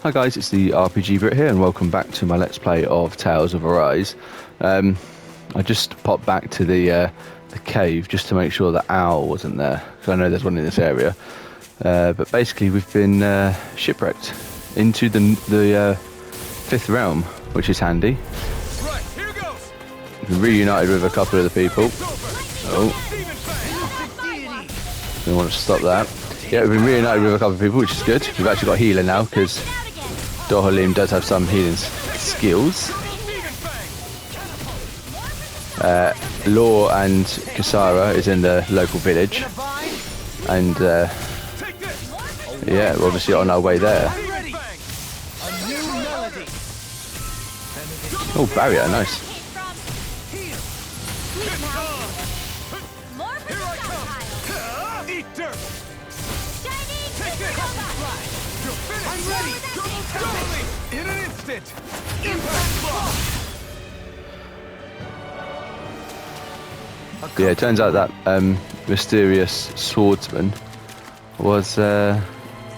Hi guys, it's the RPG Brit here and welcome back to my Let's Play of Tales of Arise. I just popped back to the cave just to make sure that Owl wasn't there, because I know there's one in this area. But basically we've been shipwrecked into the fifth realm, which is handy. Right, here goes. We've been reunited with a couple of the people. Oh, we want to stop that. Yeah, we've been reunited with a couple of people, which is good. We've actually got a healer now, because Dohalim does have some healing skills. Law and Kasara is in the local village. And, yeah, we're obviously on our way there. Oh, barrier, nice. I'm ready! Totally! In an instant! Impact block! Yeah, it turns out that mysterious swordsman was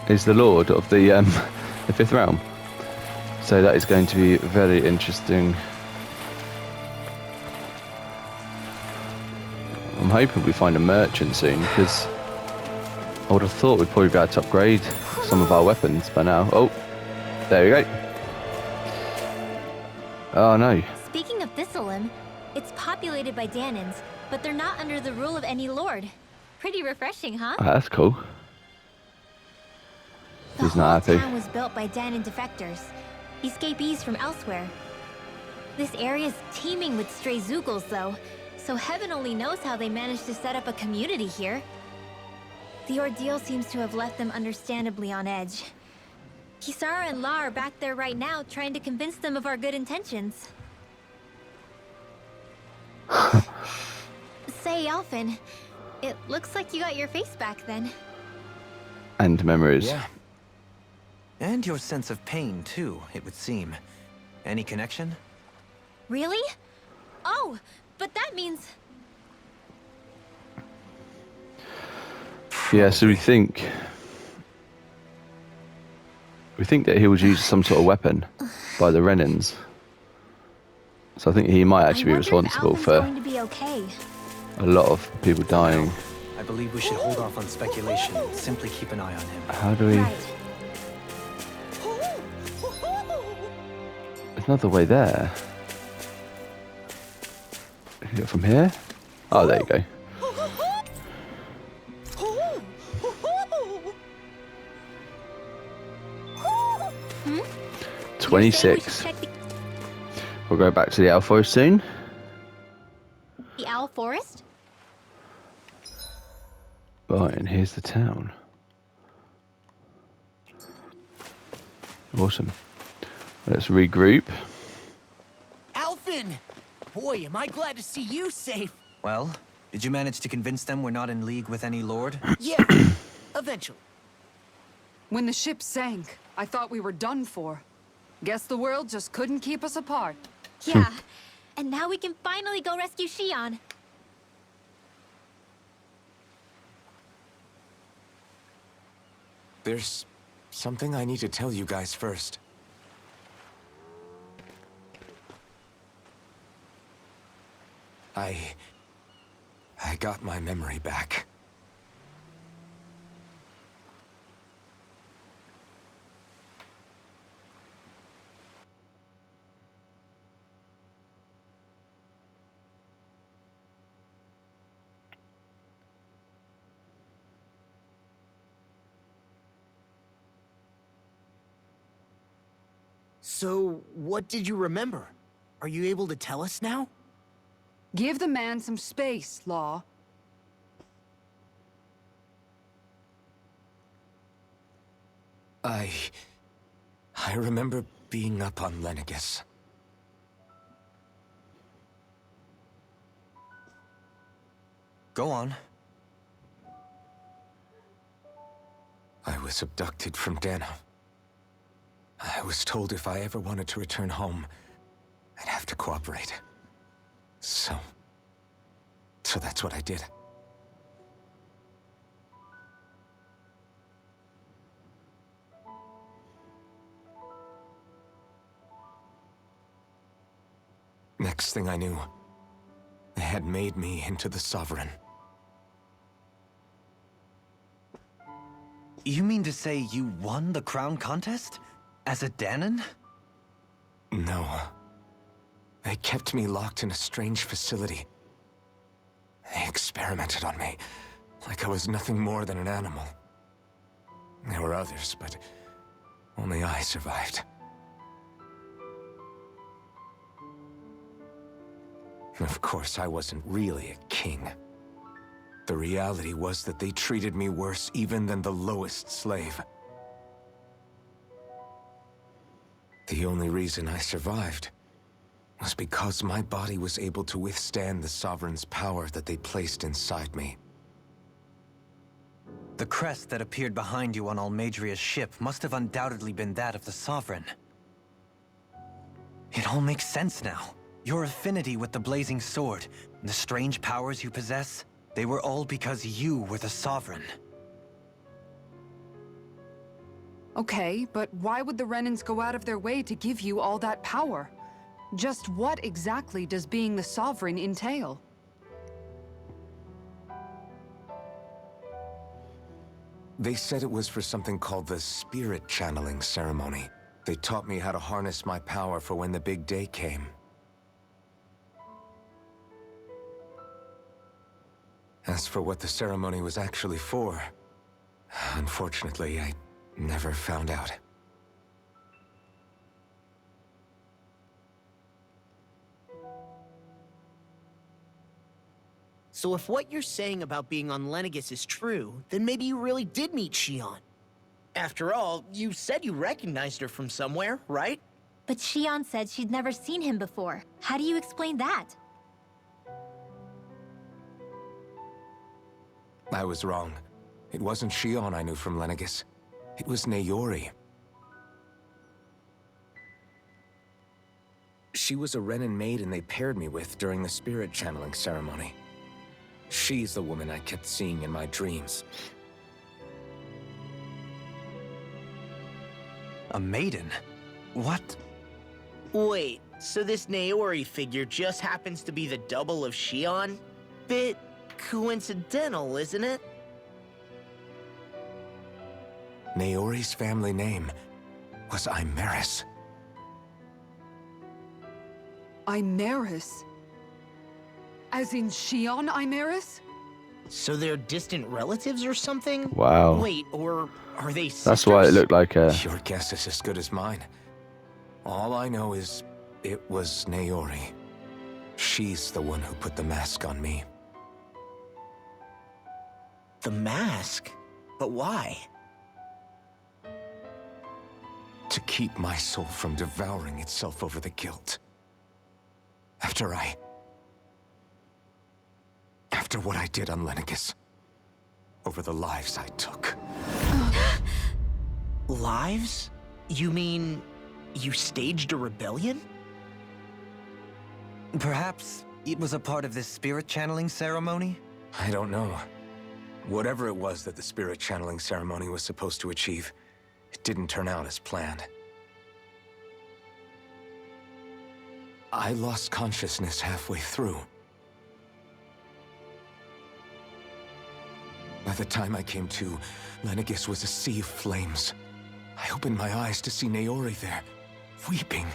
is the lord of the fifth realm. So that is going to be very interesting. I'm hoping we find a merchant soon, because I would have thought we'd probably be able to upgrade some of our weapons by now. Oh, there we go. Oh no. Speaking of Thistlelim, it's populated by Danans, but they're not under the rule of any lord. Pretty refreshing, huh? Oh, that's cool. He's not The whole happy. town was built by Danan defectors, escapees from elsewhere. This area's teeming with stray Zeugles, though, so heaven only knows how they managed to set up a community here. The ordeal seems to have left them understandably on edge. Kisara and La are back there right now, trying to convince them of our good intentions. Say, Alphen, it looks like you got your face back then. And memories. Yeah. And your sense of pain, too, it would seem. Any connection? Really? Oh, but that means... Yeah, so we think that he was used some sort of weapon by the Renans. So I think he might actually be responsible for going to be okay. a lot of people dying. I believe we should hold off on speculation and simply keep an eye on him. How do we... Right. There's another way there. Can you go from here? Oh, there you go. 26. We'll go back to the Owl Forest soon. The Owl Forest? Right, and here's the town. Awesome. Let's regroup. Alphen! Boy, am I glad to see you safe. Well, did you manage to convince them we're not in league with any lord? Yeah, eventually. When the ship sank, I thought we were done for. Guess the world just couldn't keep us apart. Yeah, and now we can finally go rescue Xion. There's something I need to tell you guys first. I got my memory back. So, what did you remember? Are you able to tell us now? Give the man some space, Law. I remember being up on Lenegis. Go on. I was abducted from Dana. I was told if I ever wanted to return home, I'd have to cooperate. So that's what I did. next thing I knew, they had made me into the Sovereign. You mean to say you won the crown contest? As a Dahnan? No. They kept me locked in a strange facility. They experimented on me, like I was nothing more than an animal. There were others, but only I survived. Of course, I wasn't really a king. The reality was that they treated me worse even than the lowest slave. The only reason I survived was because my body was able to withstand the Sovereign's power that they placed inside me. The crest that appeared behind you on Almadria's ship must have undoubtedly been that of the Sovereign. It all makes sense now. Your affinity with the Blazing Sword, and the strange powers you possess, they were all because you were the Sovereign. Okay, but why would the Renans go out of their way to give you all that power? Just what exactly does being the Sovereign entail? They said it was for something called the Spirit Channeling Ceremony. They taught me how to harness my power for when the big day came. As for what the ceremony was actually for, unfortunately, I never found out. So if what you're saying about being on Lenegis is true, then maybe you really did meet Xion. After all, you said you recognized her from somewhere, right? But Xion said she'd never seen him before. How do you explain that? I was wrong. It wasn't Xion I knew from Lenegis. It was Naori. She was a Renan maiden they paired me with during the Spirit Channeling Ceremony. She's the woman I kept seeing in my dreams. A maiden? What? Wait, so this Naori figure just happens to be the double of Xion? Bit coincidental, isn't it? Naori's family name was Imeris. Imeris? As in Xion Imeris? So they're distant relatives or something? Wow. Wait, or are they sisters? That's why it looked like a... Your guess is as good as mine. All I know is it was Naori. She's the one who put the mask on me. The mask? But why? To keep my soul from devouring itself over the guilt. After what I did on Lenegis. Over the lives I took. Lives? You mean you staged a rebellion? Perhaps it was a part of this spirit channeling ceremony? I don't know. Whatever it was that the Spirit Channeling Ceremony was supposed to achieve, it didn't turn out as planned. I lost consciousness halfway through. By the time I came to, Lenegis was a sea of flames. I opened my eyes to see Naori there, weeping.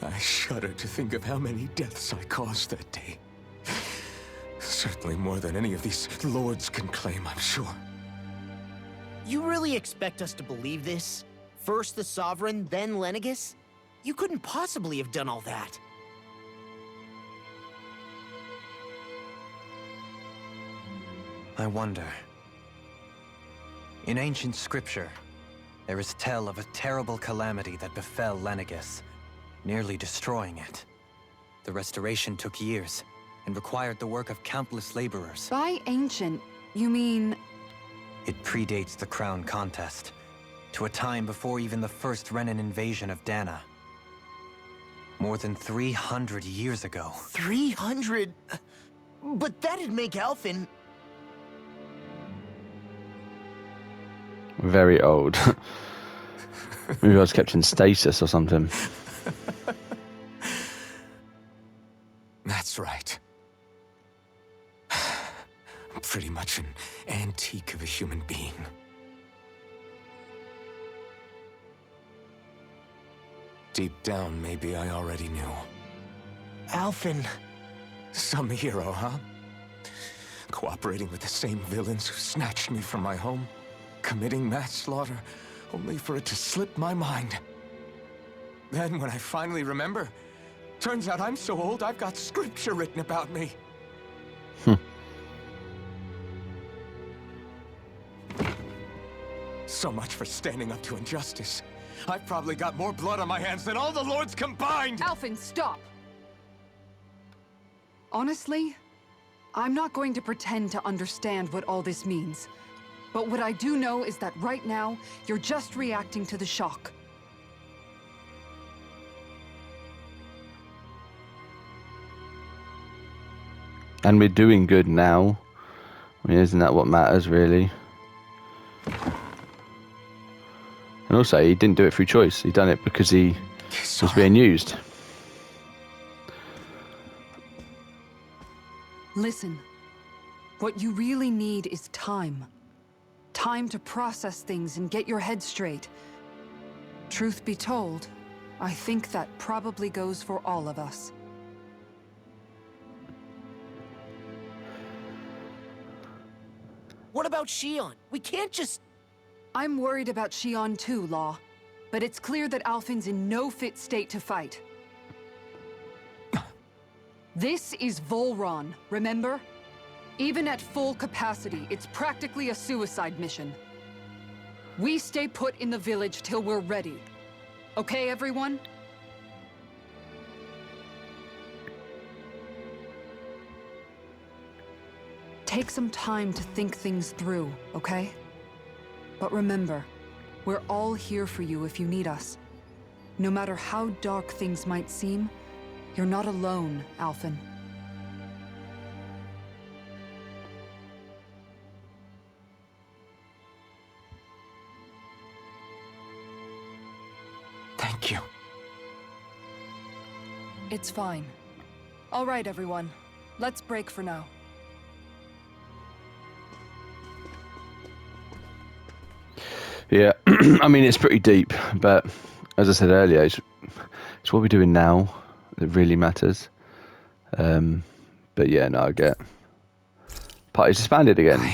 I shudder to think of how many deaths I caused that day. Certainly more than any of these lords can claim, I'm sure. You really expect us to believe this? First the Sovereign, then Lenegis? You couldn't possibly have done all that. I wonder. In ancient scripture, there is tell of a terrible calamity that befell Lenegis, nearly destroying it. The restoration took years, and required the work of countless laborers. By ancient, you mean... It predates the crown contest, to a time before even the first Renan invasion of Dahna. More than 300 years ago. 300? But that'd make Alphen... Very old. Maybe I was kept in stasis or something. That's right. I'm pretty much an antique of a human being. Deep down, maybe I already knew. Alphen... Some hero, huh? Cooperating with the same villains who snatched me from my home, committing mass slaughter, only for it to slip my mind. Then, when I finally remember, turns out I'm so old I've got scripture written about me. So much for standing up to injustice. I've probably got more blood on my hands than all the lords combined! Alphen, stop! Honestly, I'm not going to pretend to understand what all this means. But what I do know is that right now, you're just reacting to the shock. And we're doing good now. I mean, isn't that what matters, really? And also, he didn't do it through choice. He done it because he was being used. Listen, what you really need is time. Time to process things and get your head straight. Truth be told, I think that probably goes for all of us. What about Shion? We can't just... I'm worried about Shion too, Law. But it's clear that Alphen's in no fit state to fight. This is Volron, remember? Even at full capacity, it's practically a suicide mission. We stay put in the village till we're ready. Okay, everyone? Take some time to think things through, okay? But remember, we're all here for you if you need us. No matter how dark things might seem, you're not alone, Alphen. Thank you. It's fine. All right, everyone. Let's break for now. Yeah, I mean, it's pretty deep, but as I said earlier, it's what we're doing now that really matters. But yeah, no, I get. Party's disbanded again.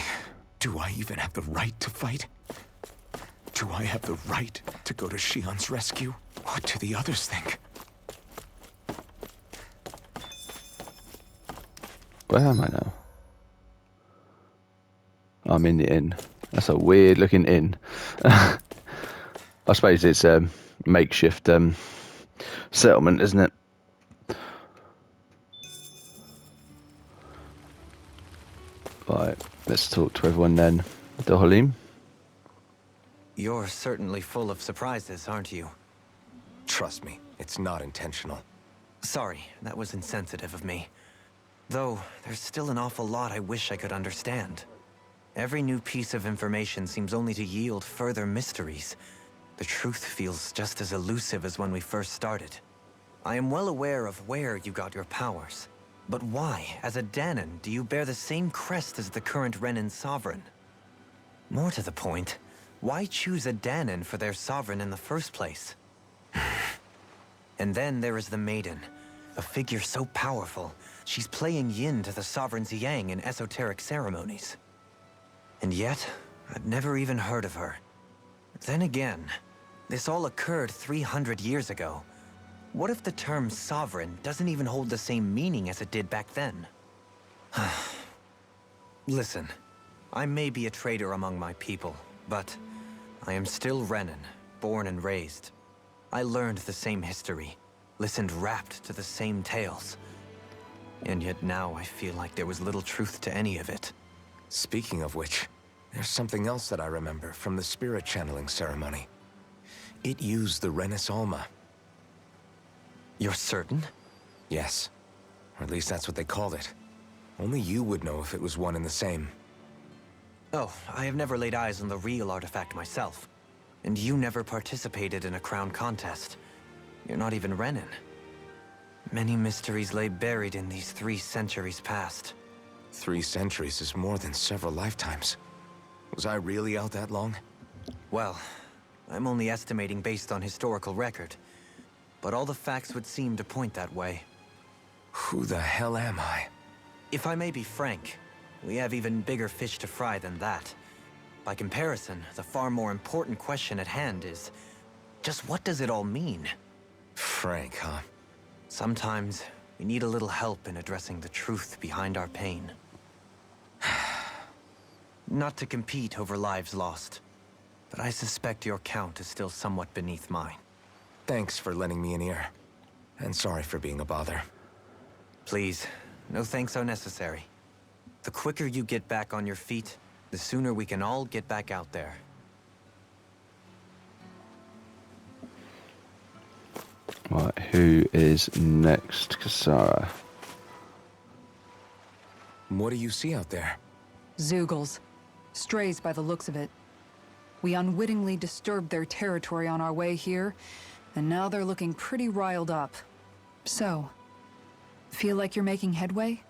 Do I even have the right to fight? Do I have the right to go to Shion's rescue? What do the others think? Where am I now? I'm in the inn. That's a weird looking inn. I suppose it's a makeshift settlement, isn't it? Right, let's talk to everyone then. Dohalim? You're certainly full of surprises, aren't you? Trust me, it's not intentional. Sorry, that was insensitive of me. Though, there's still an awful lot I wish I could understand. Every new piece of information seems only to yield further mysteries. The truth feels just as elusive as when we first started. I am well aware of where you got your powers. But why, as a Dahnan, do you bear the same crest as the current Renan sovereign? More to the point, why choose a Dahnan for their sovereign in the first place? And then there is the Maiden, a figure so powerful, she's playing yin to the sovereign's yang in esoteric ceremonies. And yet, I've never even heard of her. Then again, this all occurred 300 years ago. What if the term sovereign doesn't even hold the same meaning as it did back then? Listen, I may be a traitor among my people, but I am still Renan, born and raised. I learned the same history, listened rapt to the same tales. And yet now I feel like there was little truth to any of it. Speaking of which, there's something else that I remember from the spirit channeling ceremony. It used the Renis Alma. You're certain? Yes. Or at least that's what they called it. Only you would know if it was one and the same. Oh, I have never laid eyes on the real artifact myself. And you never participated in a crown contest. You're not even Renan. Many mysteries lay buried in these 3 centuries past. 3 centuries is more than several lifetimes. Was I really out that long? Well, I'm only estimating based on historical record. But all the facts would seem to point that way. Who the hell am I? If I may be frank, we have even bigger fish to fry than that. By comparison, the far more important question at hand is, just what does it all mean? Frank, huh? Sometimes, we need a little help in addressing the truth behind our pain. Not to compete over lives lost, but I suspect your count is still somewhat beneath mine. Thanks for lending me an ear. And sorry for being a bother. Please, no thanks are necessary. The quicker you get back on your feet, the sooner we can all get back out there. Right, who is next, Kisara? What do you see out there? Zeugles. Strays by the looks of it. We unwittingly disturbed their territory on our way here, and now they're looking pretty riled up. So, feel like you're making headway?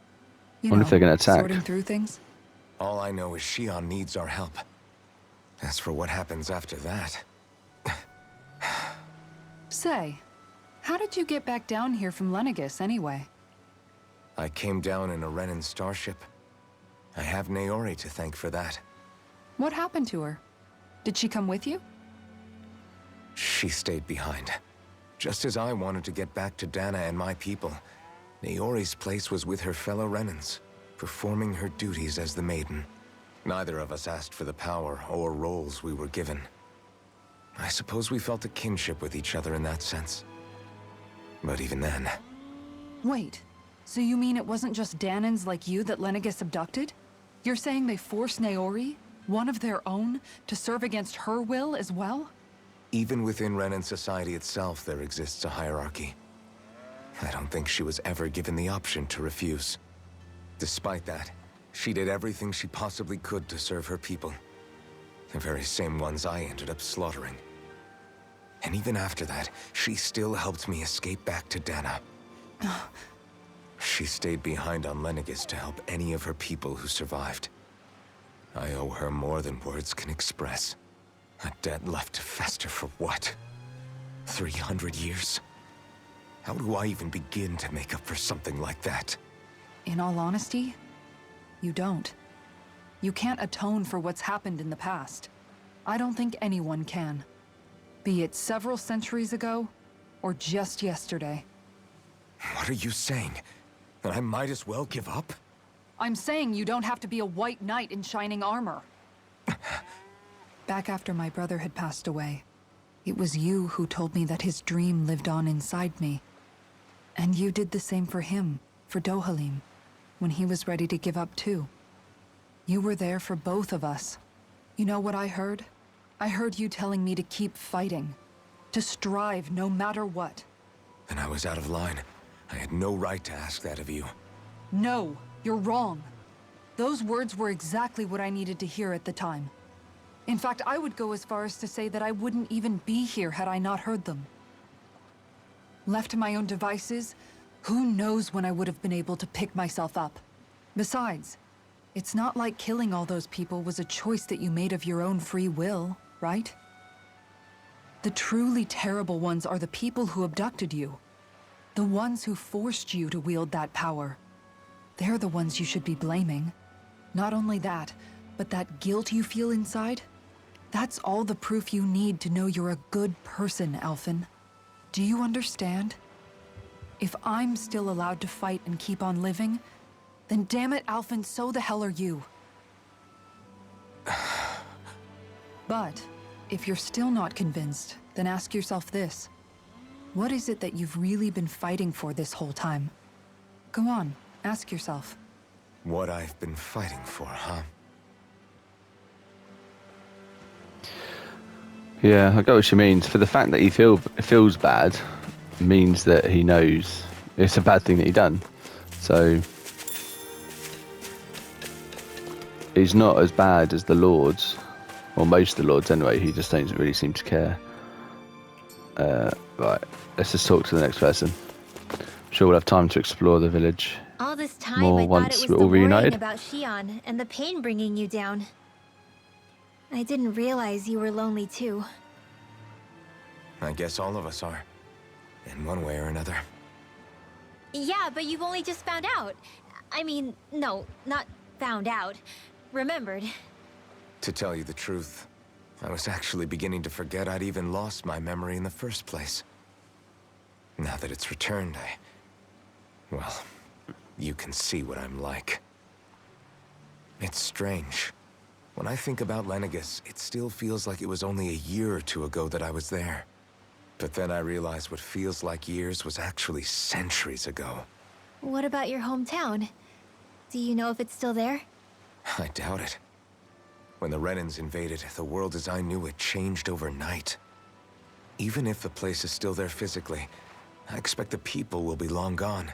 You Wonder if they're gonna attack. Sorting through things? All I know is Shion needs our help. As for what happens after that... Say, how did you get back down here from Lenegis, anyway? I came down in a Renan starship. I have Naori to thank for that. What happened to her? Did she come with you? She stayed behind. Just as I wanted to get back to Dana and my people, Naori's place was with her fellow Renans, performing her duties as the Maiden. Neither of us asked for the power or roles we were given. I suppose we felt a kinship with each other in that sense. But even then... Wait, so you mean it wasn't just Danans like you that Lenegis abducted? You're saying they forced Naori, one of their own, to serve against her will as well? Even within Renan society itself, there exists a hierarchy. I don't think she was ever given the option to refuse. Despite that, she did everything she possibly could to serve her people. The very same ones I ended up slaughtering. And even after that, she still helped me escape back to Dana. She stayed behind on Lenegis to help any of her people who survived. I owe her more than words can express. A debt left to fester for what? 300 years? How do I even begin to make up for something like that? In all honesty, you don't. You can't atone for what's happened in the past. I don't think anyone can. Be it several centuries ago, or just yesterday. What are you saying? That I might as well give up? I'm saying you don't have to be a white knight in shining armor. Back after my brother had passed away, it was you who told me that his dream lived on inside me. And you did the same for him, for Dohalim, when he was ready to give up too. You were there for both of us. You know what I heard? I heard you telling me to keep fighting, to strive no matter what. And I was out of line. I had no right to ask that of you. No, you're wrong. Those words were exactly what I needed to hear at the time. In fact, I would go as far as to say that I wouldn't even be here had I not heard them. Left to my own devices, who knows when I would have been able to pick myself up. Besides, it's not like killing all those people was a choice that you made of your own free will, right? The truly terrible ones are the people who abducted you. The ones who forced you to wield that power. They're the ones you should be blaming. Not only that, but that guilt you feel inside, that's all the proof you need to know you're a good person, Alphen. Do you understand? If I'm still allowed to fight and keep on living, then damn it, Alphen, so the hell are you. But, if you're still not convinced, then ask yourself this. What is it that you've really been fighting for this whole time? Go on, ask yourself. What I've been fighting for, huh? Yeah, I get what she means. For the fact that he feels bad means that he knows it's a bad thing that he done. So he's not as bad as the Lords, or most of the Lords anyway. He just doesn't really seem to care. Right, let's just talk to the next person. Sure, we'll have time to explore the village All this time, more I thought once it was we're the all worrying reunited. about Shion and the pain bringing you down. I didn't realize you were lonely too. I guess all of us are, in one way or another. Yeah, but you've only just found out. I mean, no, not found out. Remembered. To tell you the truth, I was actually beginning to forget I'd even lost my memory in the first place. Now that it's returned, well, you can see what I'm like. It's strange. When I think about Lenegis, it still feels like it was only a year or two ago that I was there. But then I realized what feels like years was actually centuries ago. What about your hometown? Do you know if it's still there? I doubt it. When the Renans invaded, the world as I knew it changed overnight. Even if the place is still there physically, I expect the people will be long gone.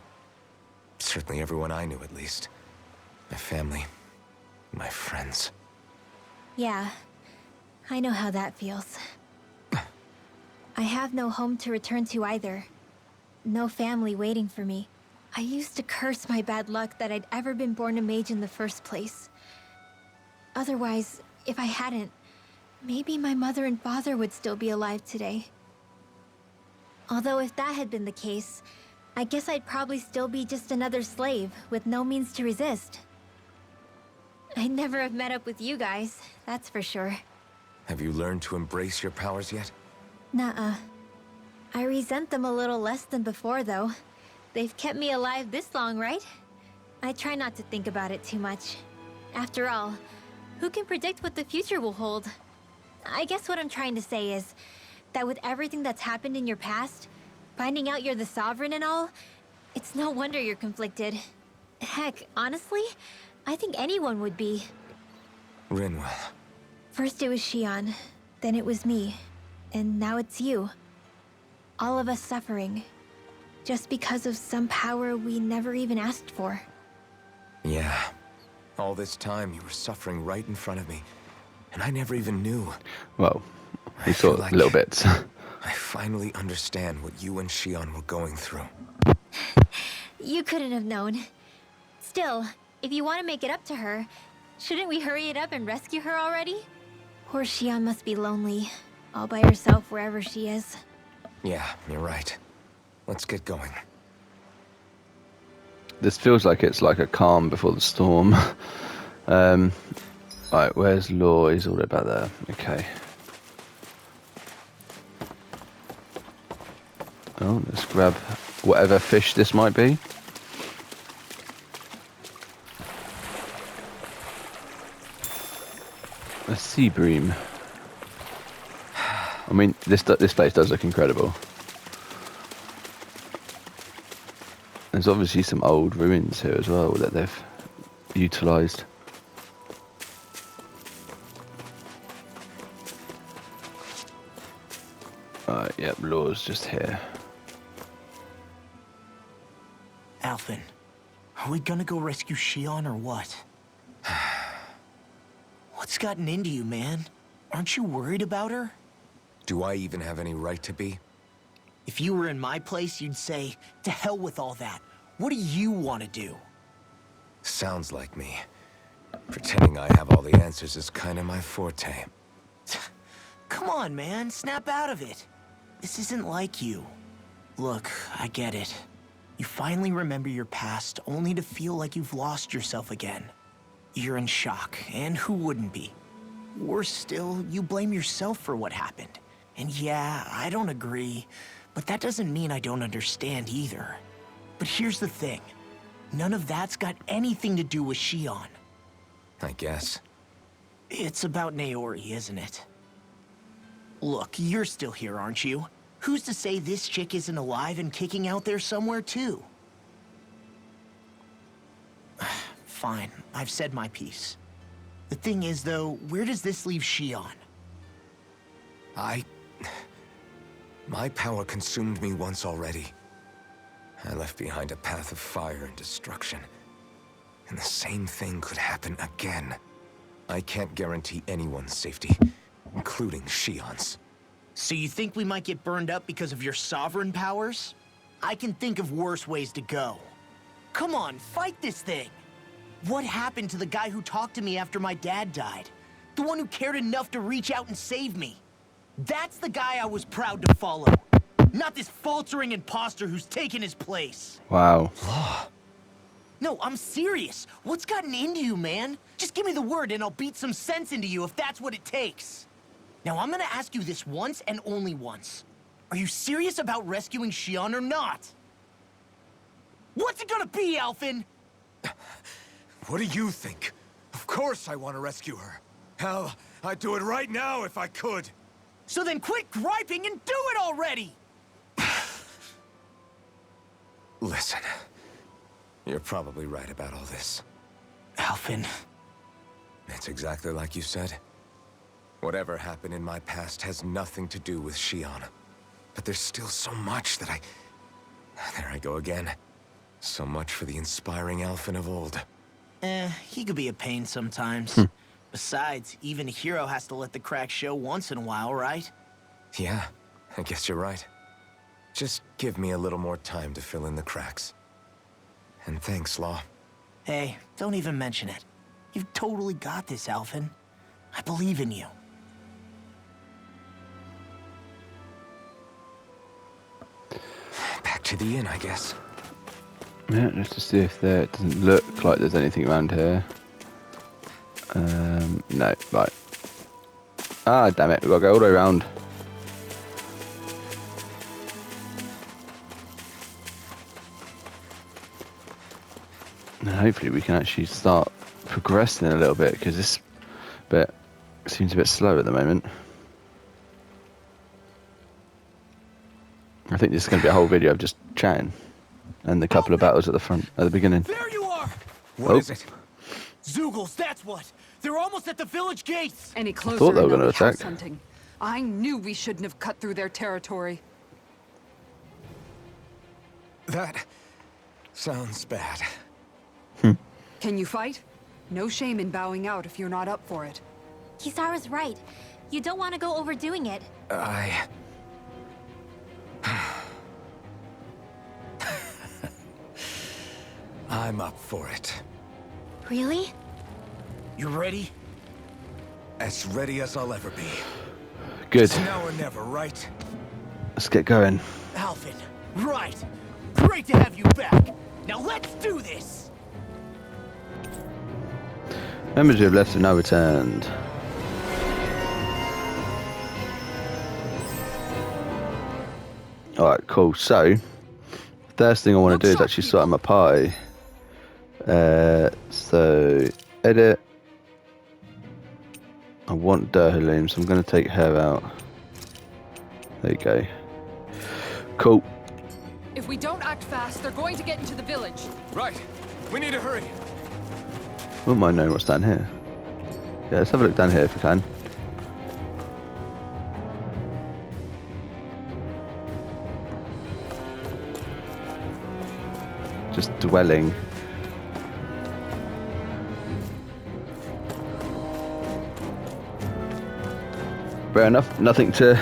Certainly everyone I knew, at least. My family, my friends. Yeah, I know how that feels. I have no home to return to either. No family waiting for me. I used to curse my bad luck that I'd ever been born a mage in the first place. Otherwise, if I hadn't, maybe my mother and father would still be alive today. Although if that had been the case, I guess I'd probably still be just another slave with no means to resist. I'd never have met up with you guys, that's for sure. Have you learned to embrace your powers yet? Nuh-uh. I resent them a little less than before, though. They've kept me alive this long, right? I try not to think about it too much. After all, who can predict what the future will hold? I guess what I'm trying to say is that with everything that's happened in your past, finding out you're the Sovereign and all, it's no wonder you're conflicted. Heck, honestly, I think anyone would be. Rinwell. First it was Shion, then it was me, and now it's you. All of us suffering, just because of some power we never even asked for. Yeah. All this time you were suffering right in front of me, and I never even knew. Well, I we feel thought like little bits. I finally understand what you and Shion were going through. You couldn't have known. Still, if you want to make it up to her, shouldn't we hurry it up and rescue her already? Poor Shion must be lonely, all by herself wherever she is. Yeah, you're right. Let's get going. This feels like it's like a calm before the storm. Right, where's Law? He's all about there. Okay. Oh, let's grab whatever fish this might be. A sea bream. I mean, this place does look incredible. There's obviously some old ruins here as well that they've utilised. Yep, Law's just here. Alphen, are we gonna go rescue Shion or what? What's gotten into you, man? Aren't you worried about her? Do I even have any right to be? If you were in my place, you'd say, to hell with all that. What do you want to do? Sounds like me. Pretending I have all the answers is kind of my forte. Come on, man. Snap out of it. This isn't like you. Look, I get it. You finally remember your past, only to feel like you've lost yourself again. You're in shock, and who wouldn't be? Worse still, you blame yourself for what happened. And yeah, I don't agree, but that doesn't mean I don't understand either. But here's the thing. None of that's got anything to do with Shion. I guess. It's about Naori, isn't it? Look, you're still here, aren't you? Who's to say this chick isn't alive and kicking out there somewhere, too? Fine, I've said my piece. The thing is, though, where does this leave Shion? My power consumed me once already. I left behind a path of fire and destruction. And the same thing could happen again. I can't guarantee anyone's safety, including Shion's. So you think we might get burned up because of your sovereign powers? I can think of worse ways to go. Come on, fight this thing! What happened to the guy who talked to me after my dad died? The one who cared enough to reach out and save me? That's the guy I was proud to follow. Not this faltering imposter who's taken his place. Wow. No, I'm serious. What's gotten into you, man? Just give me the word and I'll beat some sense into you if that's what it takes. Now, I'm gonna ask you this once and only once. Are you serious about rescuing Shion or not? What's it gonna be, Alphen? What do you think? Of course I want to rescue her. Hell, I'd do it right now if I could. So then quit griping and do it already! Listen, you're probably right about all this. Alphen. It's exactly like you said. Whatever happened in my past has nothing to do with Shion. But there's still so much that There I go again. So much for the inspiring Alphen of old. He could be a pain sometimes. Besides, even a hero has to let the cracks show once in a while, right? Yeah, I guess you're right. Just give me a little more time to fill in the cracks. And thanks, Law. Hey, don't even mention it. You've totally got this, Alphen. I believe in you. Back to the inn, I guess. Yeah, just to see if there, it doesn't look like there's anything around here. No, right. Ah, damn it, we've got to go all the way around. And hopefully we can actually start progressing a little bit, because this bit seems a bit slow at the moment. I think this is going to be a whole video of just chatting. And the couple of battles at the front, at the beginning. There you are! What is it? Zeugles, that's what! They're almost at the village gates! Any closer thought they were and gonna they'll be house attack. hunting. I knew we shouldn't have cut through their territory. That sounds bad. Can you fight? No shame in bowing out if you're not up for it. Kisara's right. You don't want to go overdoing it. I'm up for it. Really? You ready? As ready as I'll ever be. Good. It's now or never, right? Let's get going. Alphen, right! Great to have you back! Now let's do this! Members who have left have now returned. Alright, cool. So, first thing I want to do is actually sort out my party. So, edit. I want Durhaloom, so I'm going to take her out. There you go. Cool. If we don't act fast, they're going to get into the village. Right. We need to hurry. Wouldn't mind knowing what's down here. Yeah, let's have a look down here if we can. Just dwelling. Fair enough, nothing to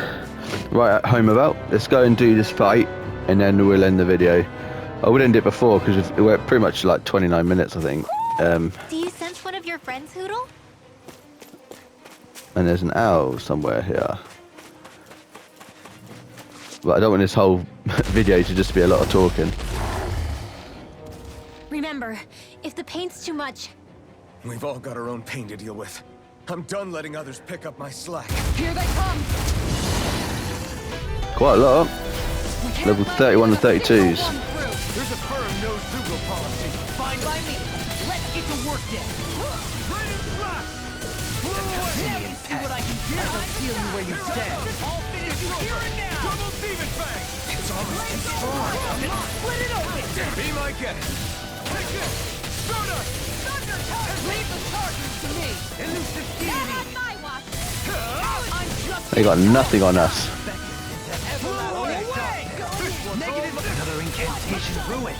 write at home about. Let's go and do this fight and then we'll end the video. I would end it before because we're pretty much like 29 minutes I think. Do you sense one of your friends, Hootle? And there's an owl somewhere here. But I don't want this whole video to just be a lot of talking. Remember, if the paint's too much, We've all got our own pain to deal with. I'm done letting others pick up my slack. Here they come! Quite a lot. Level 31 and 32s. There's a firm no Zeugle policy. Fine by me. Let's get to work then. Ready to rock! Now you see what I can do. I don't feel you where you stand. I'll finish you here and now. Double Demon Fang! It's almost too strong. Split it open! Be my guest. Take this! Stardust! Thunder Touch! Leave the charges to me! Elusive deity! my watch. I'm just They got nothing on us. negative. Another incantation ruined.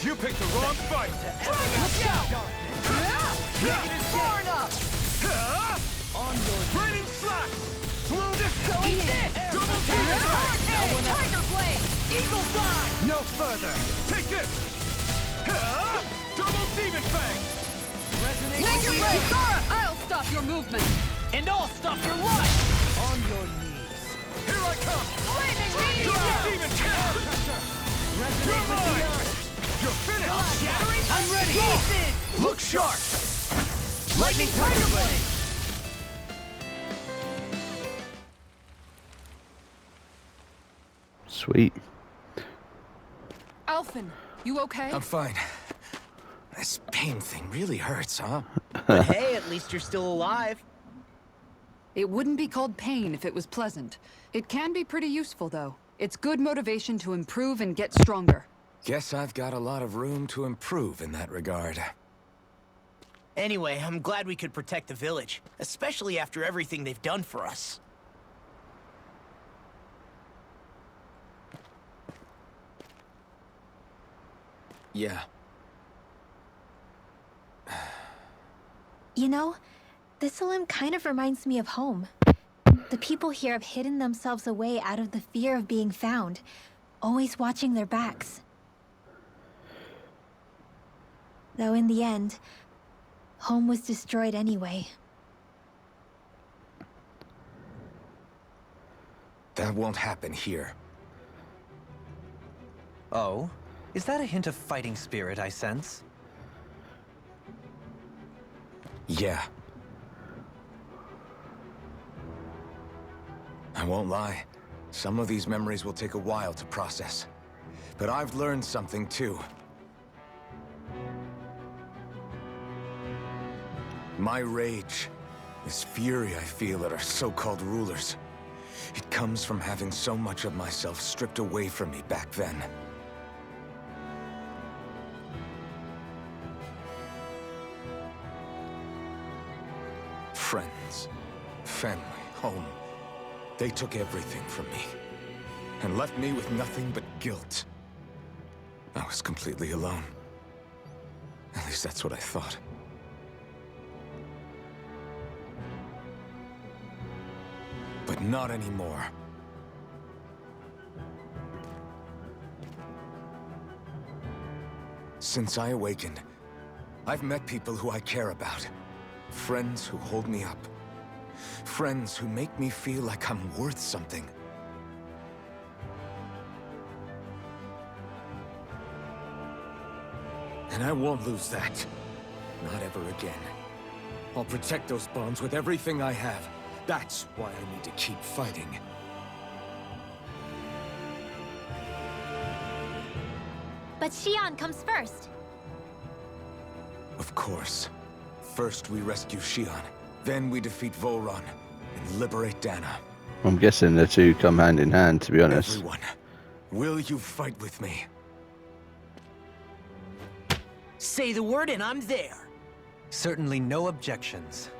You picked the wrong fight. Dragon Shout! Negative far enough! Raining slash! Slow this! Going in. Double demon fang! Tiger blade. Eagle fly! No further! Take this! Double demon fang! Make your way. Kisara, I'll stop your movement. And I'll stop your life! On your knees! Here I come! Flaming Double meteor. demon fang! You're mine! You're finished! Shattering? I'm ready! Pieces. Look sharp! Lightning Tiger Blade! Sweet. Alphen, you okay? I'm fine. This pain thing really hurts, huh? But hey, at least you're still alive. It wouldn't be called pain if it was pleasant. It can be pretty useful, though. It's good motivation to improve and get stronger. Guess I've got a lot of room to improve in that regard. Anyway, I'm glad we could protect the village, especially after everything they've done for us. Yeah. You know, Thistleum kind of reminds me of home. The people here have hidden themselves away out of the fear of being found, always watching their backs. Though in the end, home was destroyed anyway. That won't happen here. Oh? Is that a hint of fighting spirit I sense? Yeah. I won't lie. Some of these memories will take a while to process. But I've learned something too. My rage, this fury I feel at our so-called rulers, it comes from having so much of myself stripped away from me back then. Friends, family, home. They took everything from me and left me with nothing but guilt. I was completely alone. At least that's what I thought. But not anymore. Since I awakened, I've met people who I care about. Friends who hold me up. Friends who make me feel like I'm worth something. And I won't lose that. Not ever again. I'll protect those bonds with everything I have. That's why I need to keep fighting. But Xion comes first. Of course. First we rescue Xion, then we defeat Volron, and liberate Dana. I'm guessing the two come hand in hand, to be honest. Everyone, will you fight with me? Say the word and I'm there. Certainly no objections.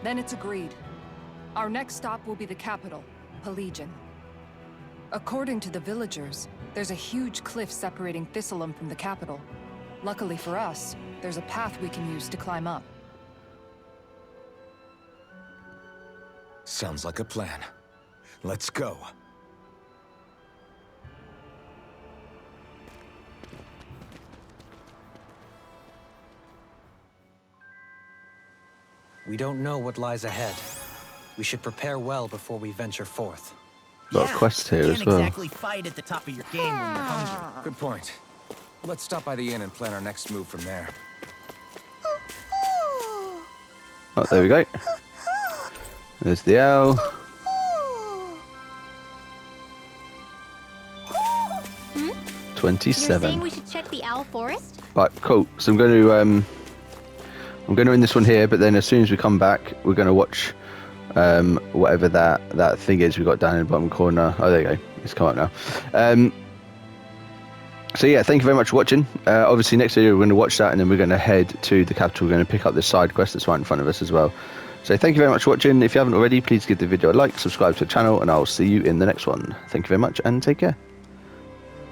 Then it's agreed. Our next stop will be the capital, Pelegion. According to the villagers, there's a huge cliff separating Thistleum from the capital. Luckily for us, there's a path we can use to climb up. Sounds like a plan. Let's go. We don't know what lies ahead. We should prepare well before we venture forth. Got a quest here you as can't well. exactly fight at the top of your game when you're hungry. Good point. Let's stop by the inn and plan our next move from there. Oh, there we go. There's the owl. You're 27. saying we should check the Owl Forest? Right, cool. So I'm going to end this one here, but then as soon as we come back, we're going to watch whatever that thing is we got down in the bottom corner. Oh, there you go. It's come up now. So yeah, thank you very much for watching. Obviously, next video we're going to watch that, and then we're going to head to the capital. We're going to pick up this side quest that's right in front of us as well. So thank you very much for watching. If you haven't already, please give the video a like, subscribe to the channel, and I'll see you in the next one. Thank you very much, and take care.